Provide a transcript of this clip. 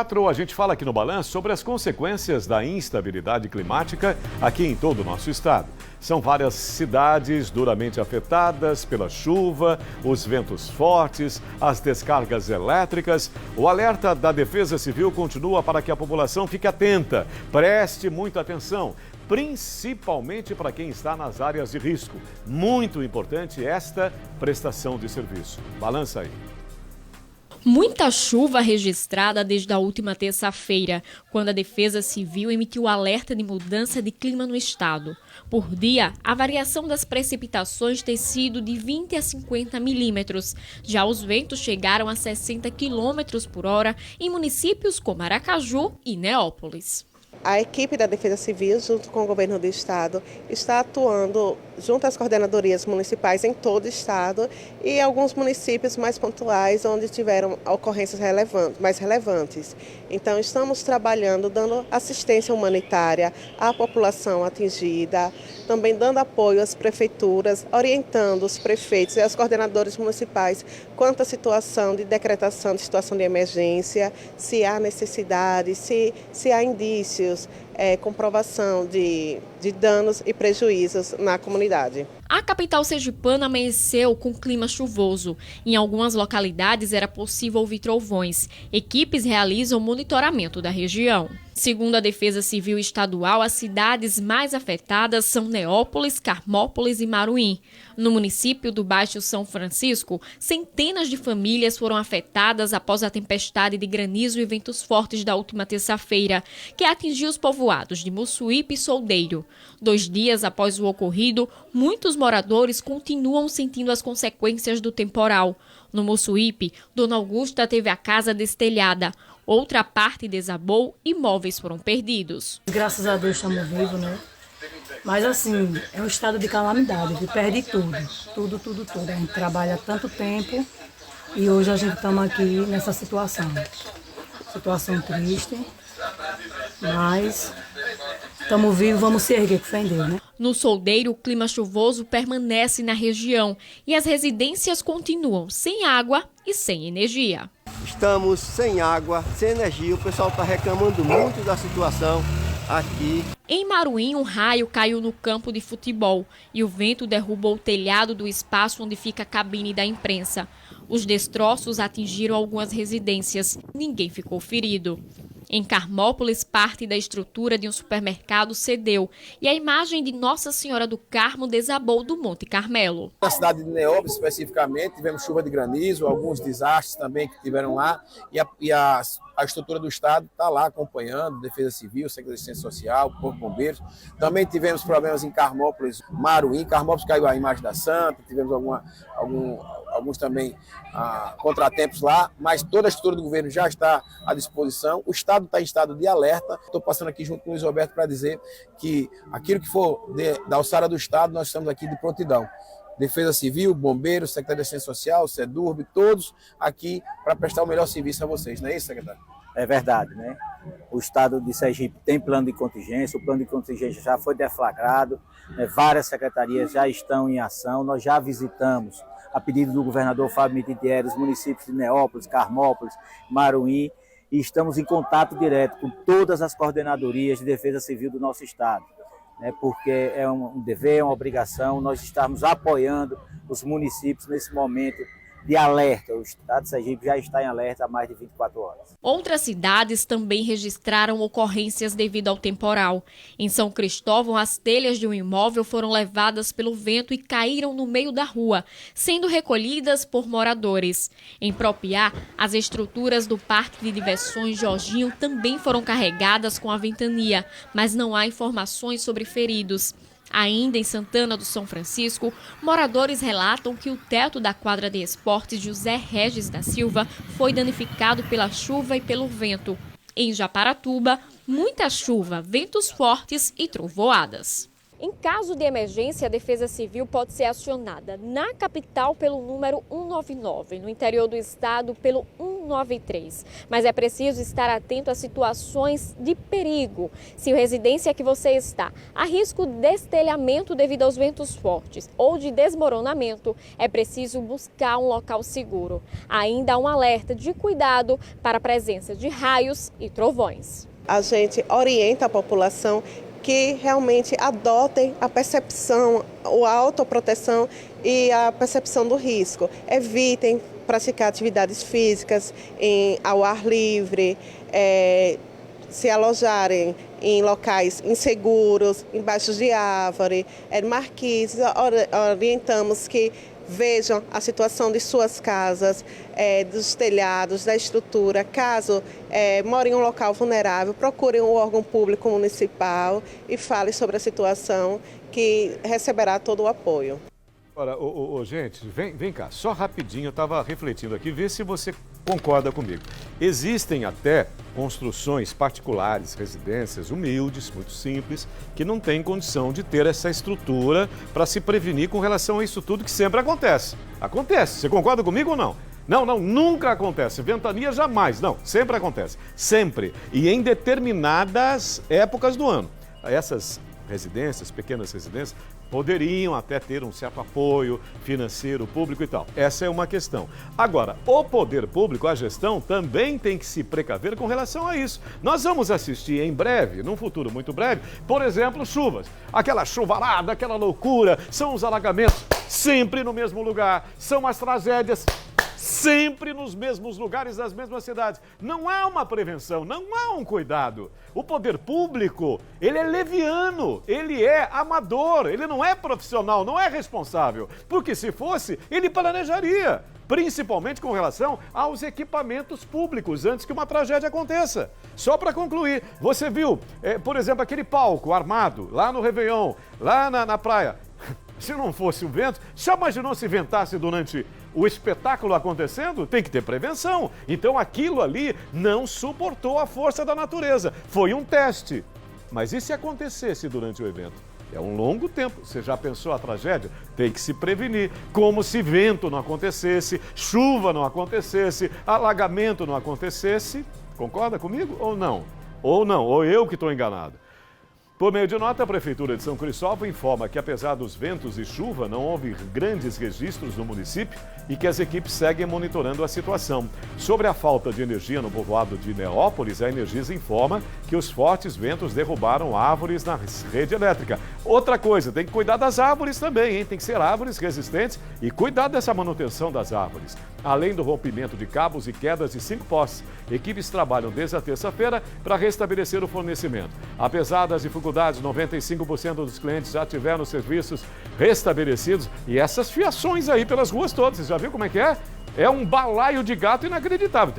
4, a gente fala aqui no Balanço sobre as consequências da instabilidade climática aqui em todo o nosso estado. São várias cidades duramente afetadas pela chuva, os ventos fortes, as descargas elétricas. O alerta da Defesa Civil continua para que a população fique atenta, preste muita atenção, principalmente para quem está nas áreas de risco. Muito importante esta prestação de serviço. Balança aí. Muita chuva registrada desde a última terça-feira, quando a Defesa Civil emitiu alerta de mudança de clima no estado. Por dia, a variação das precipitações tem sido de 20 a 50 milímetros. Já os ventos chegaram a 60 quilômetros por hora em municípios como Aracaju e Neópolis. A equipe da Defesa Civil, junto com o governo do estado, está atuando junto às coordenadorias municipais em todo o estado e alguns municípios mais pontuais onde tiveram ocorrências mais relevantes. Então, estamos trabalhando, dando assistência humanitária à população atingida, também dando apoio às prefeituras, orientando os prefeitos e os coordenadores municipais quanto à situação de decretação de situação de emergência, se há necessidade, se há indícios, comprovação de danos e prejuízos na comunidade. A capital sergipana amanheceu com clima chuvoso. Em algumas localidades era possível ouvir trovões. Equipes realizam monitoramento da região. Segundo a Defesa Civil Estadual, as cidades mais afetadas são Neópolis, Carmópolis e Maruim. No município do Baixo São Francisco, centenas de famílias foram afetadas após a tempestade de granizo e ventos fortes da última terça-feira, que atingiu os povoados de Mussuípe e Soldeiro. 2 dias após o ocorrido, muitos moradores continuam sentindo as consequências do temporal. No Mussuípe, Dona Augusta teve a casa destelhada. Outra parte desabou e móveis foram perdidos. Graças a Deus estamos vivos, né? Mas assim, é um estado de calamidade, que perde tudo. Tudo. A gente trabalha há tanto tempo e hoje a gente estamos aqui nessa situação. Situação triste, mas estamos vivos, vamos se erguer com fé em Deus, né? No Soldeiro, o clima chuvoso permanece na região e as residências continuam sem água e sem energia. Estamos sem água, sem energia, o pessoal está reclamando muito da situação aqui. Em Maruim, um raio caiu no campo de futebol e o vento derrubou o telhado do espaço onde fica a cabine da imprensa. Os destroços atingiram algumas residências, ninguém ficou ferido. Em Carmópolis, parte da estrutura de um supermercado cedeu e a imagem de Nossa Senhora do Carmo desabou do Monte Carmelo. Na cidade de Neópolis, especificamente, tivemos chuva de granizo, alguns desastres também que tiveram lá e a estrutura do estado está lá acompanhando, Defesa Civil, Secretaria de Assistência Social, Corpo de Bombeiros. Também tivemos problemas em Carmópolis, Maruim. Carmópolis caiu a imagem da Santa, tivemos alguns também contratempos lá, mas toda a estrutura do governo já está à disposição. O estado está em estado de alerta. Estou passando aqui junto com o Luiz Roberto para dizer que aquilo que for da alçada do estado, nós estamos aqui de prontidão. Defesa Civil, Bombeiros, Secretaria de Assistência Social, SEDURB, todos aqui para prestar o melhor serviço a vocês, não é isso, secretário? É verdade, né? O estado de Sergipe tem plano de contingência, o plano de contingência já foi deflagrado, né? Várias secretarias já estão em ação, nós já visitamos, a pedido do governador Fábio Mititieri, os municípios de Neópolis, Carmópolis, Maruim, e estamos em contato direto com todas as coordenadorias de defesa civil do nosso estado, né? Porque é um dever, é uma obrigação nós estarmos apoiando os municípios nesse momento de alerta. O estado de Sergipe já está em alerta há mais de 24 horas. Outras cidades também registraram ocorrências devido ao temporal. Em São Cristóvão, as telhas de um imóvel foram levadas pelo vento e caíram no meio da rua, sendo recolhidas por moradores. Em Propiá, as estruturas do Parque de Diversões Jorginho também foram carregadas com a ventania, mas não há informações sobre feridos. Ainda em Santana do São Francisco, moradores relatam que o teto da quadra de esportes José Regis da Silva foi danificado pela chuva e pelo vento. Em Japaratuba, muita chuva, ventos fortes e trovoadas. Em caso de emergência, a Defesa Civil pode ser acionada na capital pelo número 199, no interior do estado pelo 169. 193. Mas é preciso estar atento a situações de perigo. Se a residência que você está há risco de destelhamento devido aos ventos fortes ou de desmoronamento, é preciso buscar um local seguro. Ainda há um alerta de cuidado para a presença de raios e trovões. A gente orienta a população que realmente adotem a percepção, a autoproteção e a percepção do risco. Evitem praticar atividades físicas ao ar livre, se alojarem em locais inseguros, embaixo de árvore, marquises. Orientamos que vejam a situação de suas casas, dos telhados, da estrutura. Caso morem em um local vulnerável, procurem um órgão público municipal e falem sobre a situação, que receberá todo o apoio. Ora, gente, vem cá, só rapidinho, eu estava refletindo aqui, vê se você concorda comigo. Existem até construções particulares, residências humildes, muito simples, que não têm condição de ter essa estrutura para se prevenir com relação a isso tudo que sempre acontece. Acontece, você concorda comigo ou não? Não, nunca acontece. Ventania jamais, não, sempre acontece. Sempre. E em determinadas épocas do ano. Essas residências, pequenas residências, poderiam até ter um certo apoio financeiro, público e tal. Essa é uma questão. Agora, o poder público, a gestão, também tem que se precaver com relação a isso. Nós vamos assistir em breve, num futuro muito breve, por exemplo, chuvas. Aquela chuvarada, aquela loucura, são os alagamentos sempre no mesmo lugar, são as tragédias sempre nos mesmos lugares, nas mesmas cidades. Não há uma prevenção, não há um cuidado. O poder público, ele é leviano, ele é amador, ele não é profissional, não é responsável. Porque se fosse, ele planejaria, principalmente com relação aos equipamentos públicos, antes que uma tragédia aconteça. Só para concluir, você viu, por exemplo, aquele palco armado lá no Réveillon, lá na praia. Se não fosse o vento, já imaginou se ventasse durante o espetáculo acontecendo? Tem que ter prevenção. Então aquilo ali não suportou a força da natureza. Foi um teste. Mas e se acontecesse durante o evento? É um longo tempo. Você já pensou a tragédia? Tem que se prevenir. Como se vento não acontecesse, chuva não acontecesse, alagamento não acontecesse. Concorda comigo ou não? Ou eu que estou enganado. Por meio de nota, a Prefeitura de São Cristóvão informa que, apesar dos ventos e chuva, não houve grandes registros no município e que as equipes seguem monitorando a situação. Sobre a falta de energia no povoado de Neópolis, a Energisa informa que os fortes ventos derrubaram árvores na rede elétrica. Outra coisa, tem que cuidar das árvores também, hein? Tem que ser árvores resistentes e cuidar dessa manutenção das árvores. Além do rompimento de cabos e quedas de 5 postes, equipes trabalham desde a terça-feira para restabelecer o fornecimento. Apesar das dificuldades, 95% dos clientes já tiveram os serviços restabelecidos e essas fiações aí pelas ruas todas. Você já viu como é que é? É um balaio de gato inacreditável.